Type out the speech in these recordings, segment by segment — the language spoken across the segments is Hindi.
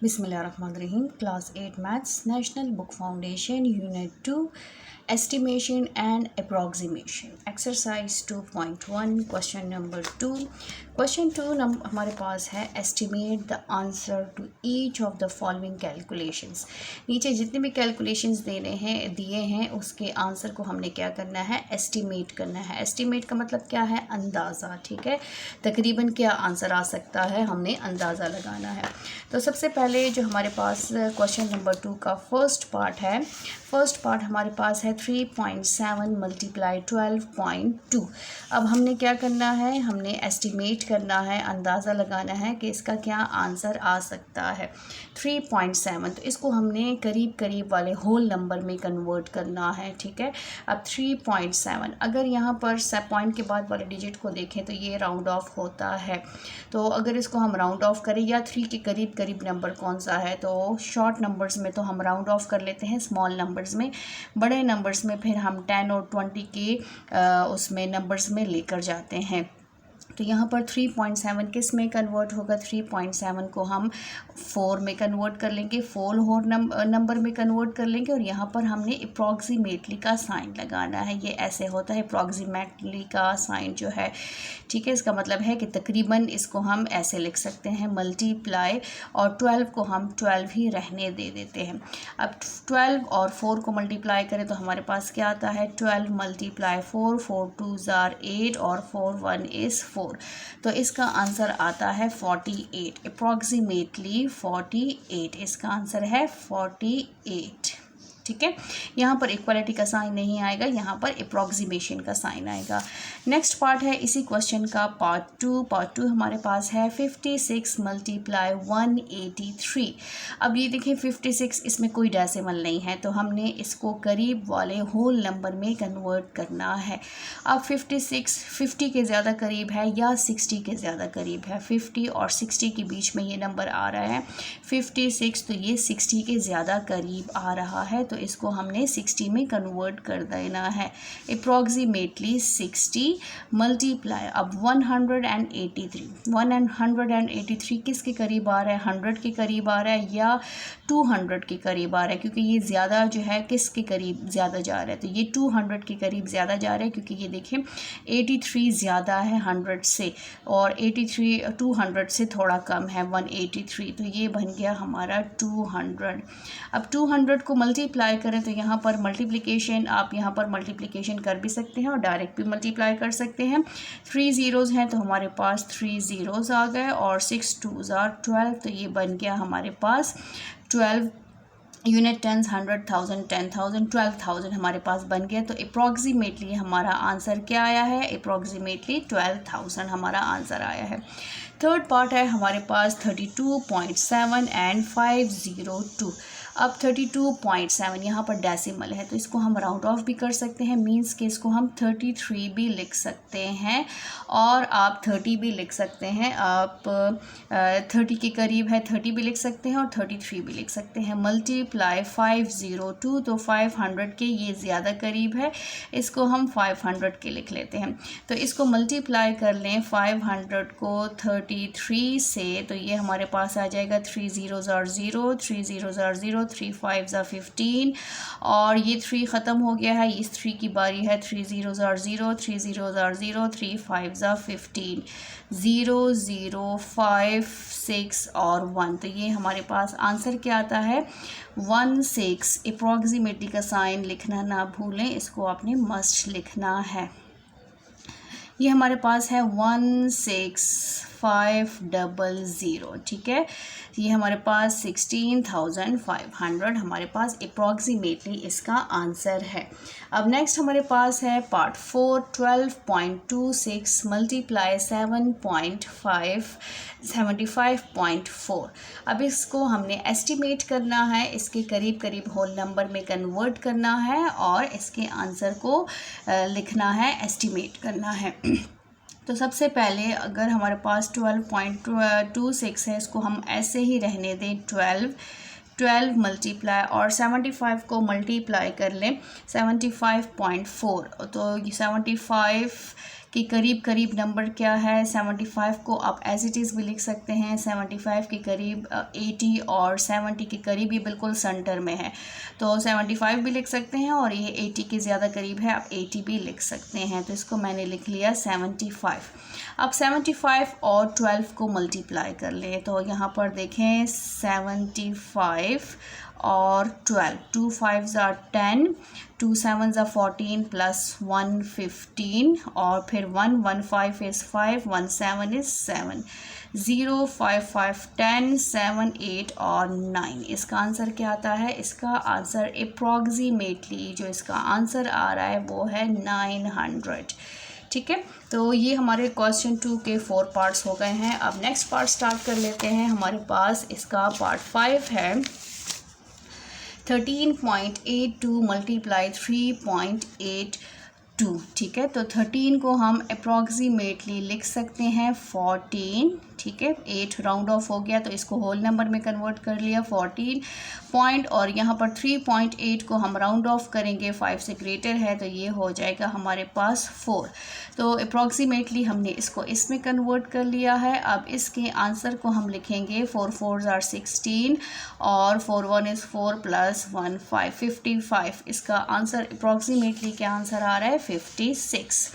बिस्मिल्लाहिर्रहमानिर्रहीम। Class 8 maths national book foundation unit 2 estimation and approximation exercise 2.1 question number 2। Question 2 हमारे पास है estimate the answer to each of the following calculations. नीचे जितने भी कैलकुलेशंस दिए हैं उसके आंसर को हमने क्या करना है, एस्टिमेट करना है। एस्टिमेट का मतलब क्या है, अंदाज़ा। ठीक है, तकरीबन क्या आंसर आ सकता है, हमने अंदाज़ा लगाना है। तो सबसे पहले जो हमारे पास क्वेश्चन नंबर 2 का फर्स्ट पार्ट है, फर्स्ट पार्ट हमारे पास है 3.7 मल्टीप्लाई 12.2। अब हमने क्या करना है, हमने एस्टिमेट करना है, अंदाज़ा लगाना है कि इसका क्या आंसर आ सकता है। 3.7 तो इसको हमने करीब करीब वाले होल नंबर में कन्वर्ट करना है। ठीक है, अब 3.7 अगर यहाँ पर पॉइंट के बाद वाले डिजिट को देखें तो ये राउंड ऑफ होता है। तो अगर इसको हम राउंड ऑफ करें या 3 के करीब करीब नंबर कौन सा है, तो शॉर्ट नंबर्स में तो हम राउंड ऑफ कर लेते हैं स्मॉल नंबर्स में, बड़े नंबर्स में फिर हम 10 और 20 के उसमें नंबर्स में लेकर जाते हैं। तो यहाँ पर 3.7 किस में कन्वर्ट होगा, 3.7 को हम 4 में कन्वर्ट कर लेंगे, 4 होल नंबर में कन्वर्ट कर लेंगे और यहाँ पर हमने अप्रॉक्सीमेटली का साइन लगाना है। ये ऐसे होता है अप्रॉक्सीमेटली का साइन जो है। ठीक है, इसका मतलब है कि तकरीबन इसको हम ऐसे लिख सकते हैं मल्टीप्लाई, और 12 को हम 12 ही रहने दे देते हैं। अब 12 और 4 को मल्टीप्लाई करें तो हमारे पास क्या आता है, 12 मल्टीप्लाई 4, 4 2 आर 8 और 4 1 इज़ 4। तो इसका आंसर आता है 48, अप्रॉक्सीमेटली 48। इसका आंसर है 48। ठीक है, यहाँ पर इक्वालिटी का साइन नहीं आएगा, यहाँ पर अप्रॉक्सीमेशन का साइन आएगा। नेक्स्ट पार्ट है इसी क्वेश्चन का पार्ट 2। पार्ट 2 हमारे पास है 56 मल्टीप्लाई 183। अब ये देखिए 56, इसमें कोई डेसिमल नहीं है तो हमने इसको करीब वाले होल नंबर में कन्वर्ट करना है। अब 56 50 के ज़्यादा करीब है या 60 के ज़्यादा करीब है, 50 और 60 के बीच में ये नंबर आ रहा है 56, तो ये 60 के ज़्यादा करीब आ रहा है, तो इसको हमने 60 में कन्वर्ट कर देना है। अप्रॉक्सीमेटली 60 मल्टीप्लाई, अब 183 किसके करीब आ रहा है, 100 के करीब आ रहा है या 200 के करीब आ रहा है, क्योंकि ये ज़्यादा जो है किसके करीब ज़्यादा जा रहा है, तो ये 200 के करीब ज़्यादा जा रहा है, क्योंकि ये देखें 83 ज़्यादा है 100 से और 83 200 से थोड़ा कम है 183, तो ये बन गया हमारा 200। अब 200 को मल्टीप्लाई करें तो यहाँ पर मल्टीप्लिकेशन, आप यहाँ पर मल्टीप्लिकेशन कर भी सकते हैं और डायरेक्ट भी मल्टीप्लाई कर सकते हैं। 3 ज़ीरोज़ हैं तो हमारे पास 3 ज़ीरोज़ आ गए और 6 2 आर 12, तो ये बन गया हमारे पास 12 यूनिट, 10 100,000 10,000 12,000 हमारे पास बन गया। तो अप्रॉक्सीमेटली हमारा आंसर क्या आया है, अप्रॉक्सीमेटली 12,000 हमारा आंसर आया है। थर्ड पार्ट है हमारे पास 32.7 एंड 502। अब 32.7 यहाँ पर डेसिमल है तो इसको हम राउंड ऑफ भी कर सकते हैं, मींस कि इसको हम 33 भी लिख सकते हैं और आप 30 भी लिख सकते हैं। आप 30 के करीब है 30 भी लिख सकते हैं और 33 भी लिख सकते हैं। मल्टीप्लाई 502, तो 500 के ये ज़्यादा करीब है, इसको हम 500 के लिख लेते हैं। तो इसको मल्टीप्लाई कर लें 500 को 33 से, तो ये हमारे पास आ जाएगा 3 ज़ीरोज़ आर 0, 3 ज़ीरोज़ आर 0, 3 5 ज़ा 15 और ये 3 ख़त्म हो गया है, इस 3 की बारी है 3 ज़ीरोज़ आर 0, 3 ज़ीरोज़ आर 0, 3 5 ज़ा 15, 0 0 5 6 और 1, तो ये हमारे पास आंसर क्या आता है 16। अप्रॉक्सीमेटली का साइन लिखना ना भूलें, इसको आपने मस्ट लिखना है। ये हमारे पास है 16500। ठीक है, ये हमारे पास 16,500 हमारे पास अप्रॉक्सीमेटली इसका आंसर है। अब नेक्स्ट हमारे पास है पार्ट 4 12.26 मल्टीप्लाई 75.4। अब इसको हमने एस्टिमेट करना है, इसके करीब करीब होल नंबर में कन्वर्ट करना है और इसके आंसर को लिखना है, एस्टिमेट करना है। तो सबसे पहले अगर हमारे पास 12.26 है, इसको हम ऐसे ही रहने दें 12 मल्टीप्लाई और 75 को मल्टीप्लाई कर लें 75.4, तो 75 के करीब करीब नंबर क्या है, 75 को आप एज इट इज़ भी लिख सकते हैं, 75 के करीब 80 और 70 के करीब ये बिल्कुल सेंटर में है, तो 75 भी लिख सकते हैं और ये 80 के ज़्यादा करीब है, आप 80 भी लिख सकते हैं। तो इसको मैंने लिख लिया 75। अब 75 और 12 को मल्टीप्लाई कर लें, तो यहाँ पर देखें 75 और 12, 2 5s are 10, 2 7s are 14 plus 1 15 और फिर 1 1 5 is 5, 1 7 is 7, 0 5 5 10 7 8 और 9। इसका आंसर क्या आता है, इसका आंसर अप्रॉक्सीमेटली जो इसका आंसर आ रहा है वो है 900। ठीक है, तो ये हमारे क्वेश्चन 2 के 4 पार्ट्स हो गए हैं। अब नेक्स्ट पार्ट स्टार्ट कर लेते हैं। हमारे पास इसका पार्ट 5 है, 13.82 मल्टीप्लाई 3.82। ठीक है, तो 13 को हम अप्रॉक्सीमेटली लिख सकते हैं 14। ठीक है, 8 राउंड ऑफ हो गया तो इसको होल नंबर में कन्वर्ट कर लिया 14 पॉइंट, और यहाँ पर 3.8 को हम राउंड ऑफ करेंगे, 5 से ग्रेटर है तो ये हो जाएगा हमारे पास 4। तो अप्रॉक्सीमेटली हमने इसको इसमें कन्वर्ट कर लिया है। अब इसके आंसर को हम लिखेंगे 4 4s are 16 और 4 1 is 4 प्लस 1 5, 55। इसका आंसर अप्रॉक्सीमेटली क्या आंसर आ रहा है, 56।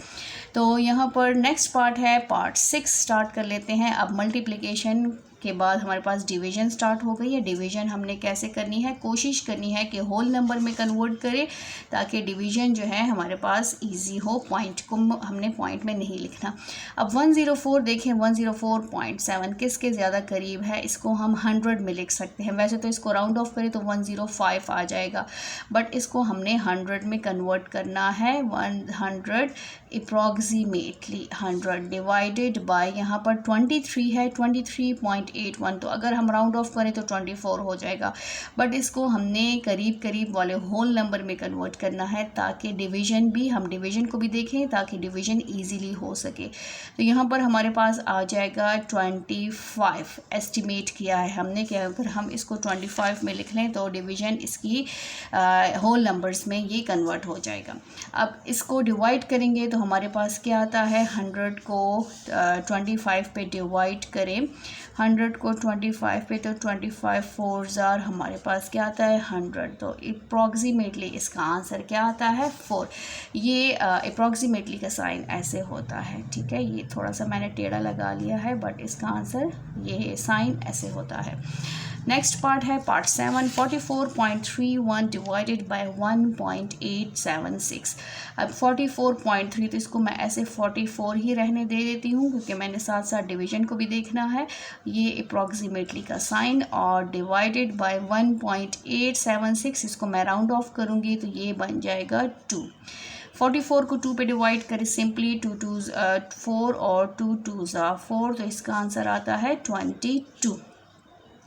तो यहाँ पर नेक्स्ट पार्ट है, पार्ट 6 स्टार्ट कर लेते हैं। अब मल्टीप्लिकेशन के बाद हमारे पास डिवीजन स्टार्ट हो गई है। डिवीजन हमने कैसे करनी है, कोशिश करनी है कि होल नंबर में कन्वर्ट करें ताकि डिवीजन जो है हमारे पास इजी हो, पॉइंट को हमने पॉइंट में नहीं लिखना। अब 104 देखें, 104.7 किसके ज़्यादा करीब है, इसको हम 100 में लिख सकते हैं। वैसे तो इसको राउंड ऑफ करें तो 105 आ जाएगा, बट इसको हमने 100 में कन्वर्ट करना है। 100 अप्रॉक्सीमेटली 100 डिवाइडेड बाय यहाँ पर 23 है, 23.81, तो अगर हम राउंड ऑफ करें तो 24 हो जाएगा, बट इसको हमने करीब करीब वाले होल नंबर में कन्वर्ट करना है ताकि डिवीजन भी, हम डिवीजन को भी देखें ताकि डिवीजन इजीली हो सके। तो यहाँ पर हमारे पास आ जाएगा 25, एस्टिमेट किया है हमने कि अगर हम इसको 25 में लिख लें तो डिवीजन इसकी होल नंबर्स में ये कन्वर्ट हो जाएगा। अब इसको डिवाइड करेंगे तो हमारे पास क्या आता है, 100 को 25 पे डिवाइड करें, 100 को 25 पे तो 25 4s are हमारे पास क्या आता है 100, तो अप्रॉक्सीमेटली इसका आंसर क्या आता है 4। ये अप्रॉक्सीमेटली का साइन ऐसे होता है। ठीक है, ये थोड़ा सा मैंने टेढ़ा लगा लिया है, बट इसका आंसर ये साइन ऐसे होता है। नेक्स्ट पार्ट है पार्ट 7, 44.31 डिवाइडेड बाय 1.876। अब 44.3 तो इसको मैं ऐसे 44 ही रहने दे देती हूँ क्योंकि मैंने साथ साथ डिवीजन को भी देखना है। ये अप्रॉक्सीमेटली का साइन और डिवाइडेड बाय 1.876, इसको मैं राउंड ऑफ करूँगी तो ये बन जाएगा 2। 44 को 2 पे डिवाइड करें सिंपली, 2 2s 4 और 2 2s are 4, तो इसका आंसर आता है 22।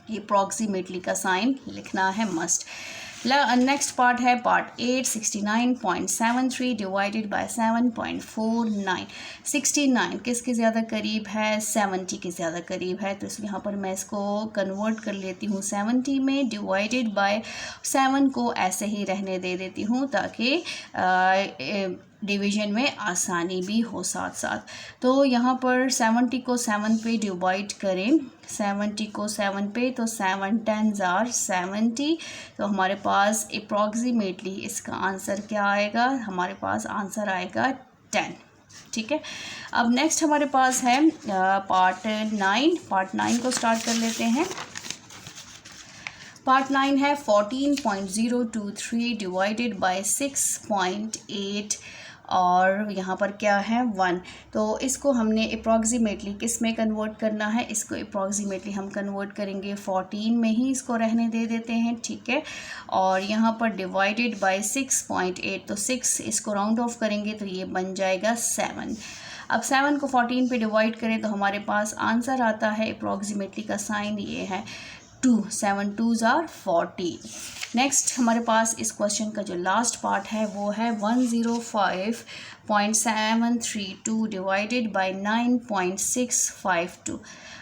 ये अप्रॉक्सीमेटली का साइन लिखना है मस्ट। नेक्स्ट पार्ट है पार्ट 8, 69.73 डिवाइडेड बाय 7.49। 69 किसके ज़्यादा करीब है, 70 के ज़्यादा करीब है, तो यहाँ पर मैं इसको कन्वर्ट कर लेती हूँ 70 में, डिवाइडेड बाय 7 को ऐसे ही रहने दे देती हूँ ताकि डिवीजन में आसानी भी हो साथ साथ। तो यहाँ पर 70 को 7 पे डिवाइड करें, 70 को 7 पे तो 7 10s are 70, तो हमारे पास अप्रॉक्सीमेटली इसका आंसर क्या आएगा, हमारे पास आंसर आएगा 10। ठीक है, अब नेक्स्ट हमारे पास है पार्ट 9। पार्ट 9 को स्टार्ट कर लेते हैं। पार्ट 9 है 14.023 डिवाइडेड बाय 6.8 और यहाँ पर क्या है 1, तो इसको हमने अप्रॉक्सीमेटली किस में कन्वर्ट करना है, इसको अप्रॉक्सीमेटली हम कन्वर्ट करेंगे 14 में ही इसको रहने दे देते हैं। ठीक है, और यहाँ पर डिवाइडेड बाय 6.8, तो 6 इसको राउंड ऑफ करेंगे तो ये बन जाएगा 7। अब 7 को 14 पे डिवाइड करें तो हमारे पास आंसर आता है, अप्रॉक्सीमेटली का साइन ये है 2, 7 2s are 14। नेक्स्ट हमारे पास इस क्वेश्चन का जो लास्ट पार्ट है वो है 105.732 डिवाइडेड बाय 9.652।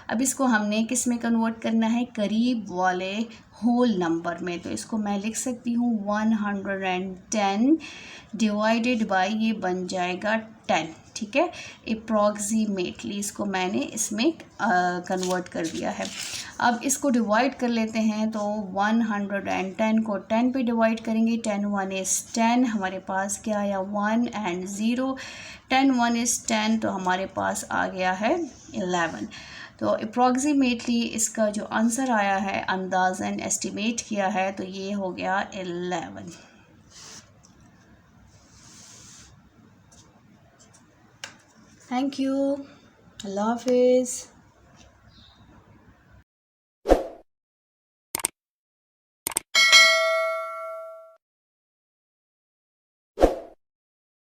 अब इसको हमने किस में कन्वर्ट करना है, करीब वाले होल नंबर में, तो इसको मैं लिख सकती हूँ 110 डिवाइडेड बाय, ये बन जाएगा 10। ठीक है, अप्रॉक्सीमेटली इसको मैंने इसमें कन्वर्ट कर दिया है। अब इसको डिवाइड कर लेते हैं, तो 110 को 10 पे डिवाइड करेंगे, 10 1 इज़ 10, हमारे पास क्या आया 1 एंड 0, 10 1 इज़ 10, तो हमारे पास आ गया है 11। तो अप्रॉक्सीमेटली इसका जो आंसर आया है, अंदाज़न एस्टिमेट किया है, तो ये हो गया 11। थैंक यू, अल्लाह हाफिज़।